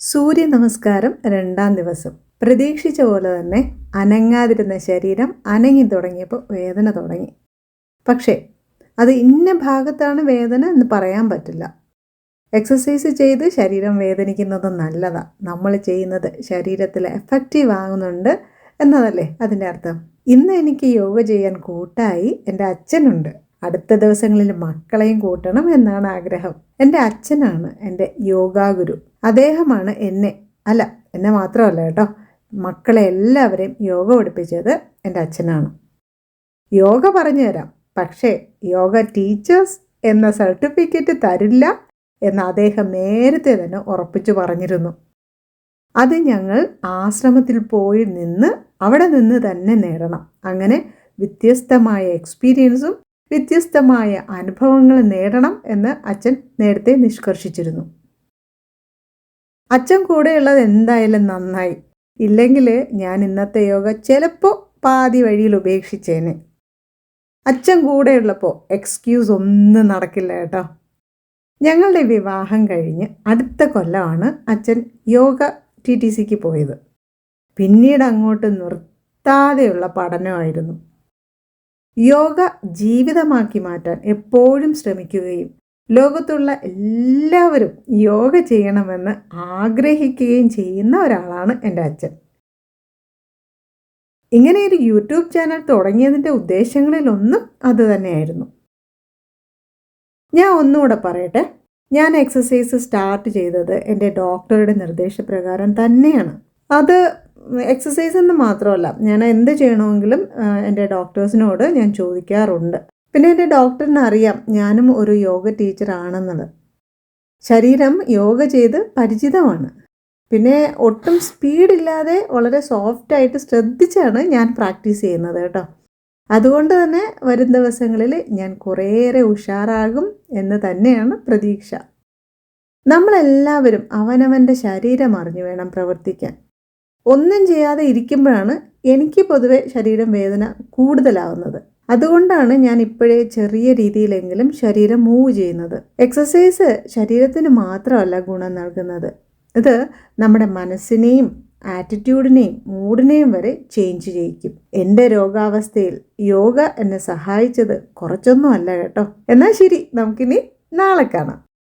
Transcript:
സൂര്യ നമസ്കാരം 2-ാം ദിവസം. പ്രതീക്ഷിച്ച പോലെ തന്നെ അനങ്ങാതിരുന്ന ശരീരം അനങ്ങി തുടങ്ങിയപ്പോൾ വേദന തുടങ്ങി. പക്ഷേ അത് ഇന്ന ഭാഗത്താണ് വേദന എന്ന് പറയാൻ പറ്റില്ല. എക്സസൈസ് ചെയ്ത് ശരീരം വേദനിക്കുന്നത് നല്ലതാണ്. നമ്മൾ ചെയ്യുന്നത് ശരീരത്തിൽ എഫക്റ്റീവ് ആകുന്നുണ്ട് എന്നതല്ലേ അതിൻ്റെ അർത്ഥം. ഇന്ന് എനിക്ക് യോഗ ചെയ്യാൻ കൂട്ടായി എൻ്റെ അച്ഛനുണ്ട്. അടുത്ത ദിവസങ്ങളിൽ മക്കളെയും കൂട്ടണം എന്നാണ് ആഗ്രഹം. എൻ്റെ അച്ഛനാണ് എൻ്റെ യോഗാ ഗുരു. അദ്ദേഹമാണ് എന്നെ മാത്രമല്ല കേട്ടോ, മക്കളെ എല്ലാവരെയും യോഗ പഠിപ്പിച്ചത് എൻ്റെ അച്ഛനാണ്. യോഗ പറഞ്ഞു തരാം, പക്ഷേ യോഗ ടീച്ചേഴ്സ് എന്ന സർട്ടിഫിക്കറ്റ് തരില്ല എന്ന് അദ്ദേഹം നേരത്തെ തന്നെ ഉറപ്പിച്ചു പറഞ്ഞിരുന്നു. അത് ഞങ്ങൾ ആശ്രമത്തിൽ പോയി അവിടെ നിന്ന് തന്നെ നേടണം. അങ്ങനെ വ്യത്യസ്തമായ എക്സ്പീരിയൻസും വ്യത്യസ്തമായ അനുഭവങ്ങൾ നേടണം എന്ന് അച്ഛൻ നേരത്തെ നിഷ്കർഷിച്ചിരുന്നു. അച്ഛൻ കൂടെയുള്ളത് എന്തായാലും നന്നായി. ഇല്ലെങ്കിൽ ഞാൻ ഇന്നത്തെ യോഗ ചിലപ്പോൾ പാതി വഴിയിൽ ഉപേക്ഷിച്ചേനെ. അച്ഛൻ കൂടെയുള്ളപ്പോൾ എക്സ്ക്യൂസ് ഒന്നും നടക്കില്ല കേട്ടോ. ഞങ്ങളുടെ വിവാഹം കഴിഞ്ഞ് അടുത്ത കൊല്ലമാണ് അച്ഛൻ യോഗ TTCക്ക് പോയത്. പിന്നീട് അങ്ങോട്ട് നിർത്താതെയുള്ള പഠനമായിരുന്നു. യോഗ ജീവിതമാക്കി മാറ്റാൻ എപ്പോഴും ശ്രമിക്കുകയും ലോകത്തുള്ള എല്ലാവരും യോഗ ചെയ്യണമെന്ന് ആഗ്രഹിക്കുകയും ചെയ്യുന്ന ഒരാളാണ് എൻ്റെ അച്ഛൻ. ഇങ്ങനെ ഒരു യൂട്യൂബ് ചാനൽ തുടങ്ങിയതിൻ്റെ ഉദ്ദേശങ്ങളിലൊന്നും അത് തന്നെയായിരുന്നു. ഞാൻ ഒന്നുകൂടെ പറയട്ടെ, ഞാൻ എക്സസൈസ് സ്റ്റാർട്ട് ചെയ്തത് എൻ്റെ ഡോക്ടറുടെ നിർദ്ദേശപ്രകാരം തന്നെയാണ്. അത് എക്സസൈസ് എന്ന് മാത്രമല്ല, ഞാൻ എന്ത് ചെയ്യണമെങ്കിലും എൻ്റെ ഡോക്ടേഴ്സിനോട് ഞാൻ ചോദിക്കാറുണ്ട്. പിന്നെ എൻ്റെ ഡോക്ടറിന് അറിയാം ഞാനും ഒരു യോഗ ടീച്ചറാണെന്നുള്ളത്. ശരീരം യോഗ ചെയ്ത് പരിചിതമാണ്. പിന്നെ ഒട്ടും സ്പീഡില്ലാതെ വളരെ സോഫ്റ്റായിട്ട് ശ്രദ്ധിച്ചാണ് ഞാൻ പ്രാക്ടീസ് ചെയ്യുന്നത് കേട്ടോ. അതുകൊണ്ട് തന്നെ വരും ദിവസങ്ങളിൽ ഞാൻ കുറേയേറെ ഉഷാറാകും എന്ന് തന്നെയാണ് പ്രതീക്ഷ. നമ്മളെല്ലാവരും അവനവൻ്റെ ശരീരം അറിഞ്ഞു വേണം പ്രവർത്തിക്കാൻ. ഒന്നും ചെയ്യാതെ ഇരിക്കുമ്പോഴാണ് എനിക്ക് പൊതുവെ ശരീരം വേദന കൂടുതലാവുന്നത്. അതുകൊണ്ടാണ് ഞാൻ ഇപ്പോഴേ ചെറിയ രീതിയിലെങ്കിലും ശരീരം മൂവ് ചെയ്യുന്നത്. എക്സസൈസ് ശരീരത്തിന് മാത്രമല്ല ഗുണം നൽകുന്നത്, ഇത് നമ്മുടെ മനസ്സിനെയും ആറ്റിറ്റ്യൂഡിനെയും മൂഡിനെയും വരെ ചേഞ്ച് ചെയ്യിക്കും. എൻ്റെ രോഗാവസ്ഥയിൽ യോഗ എന്നെ സഹായിച്ചത് കുറച്ചൊന്നും അല്ല കേട്ടോ. എന്നാൽ ശരി, നമുക്കിനി നാളെ കാണാം.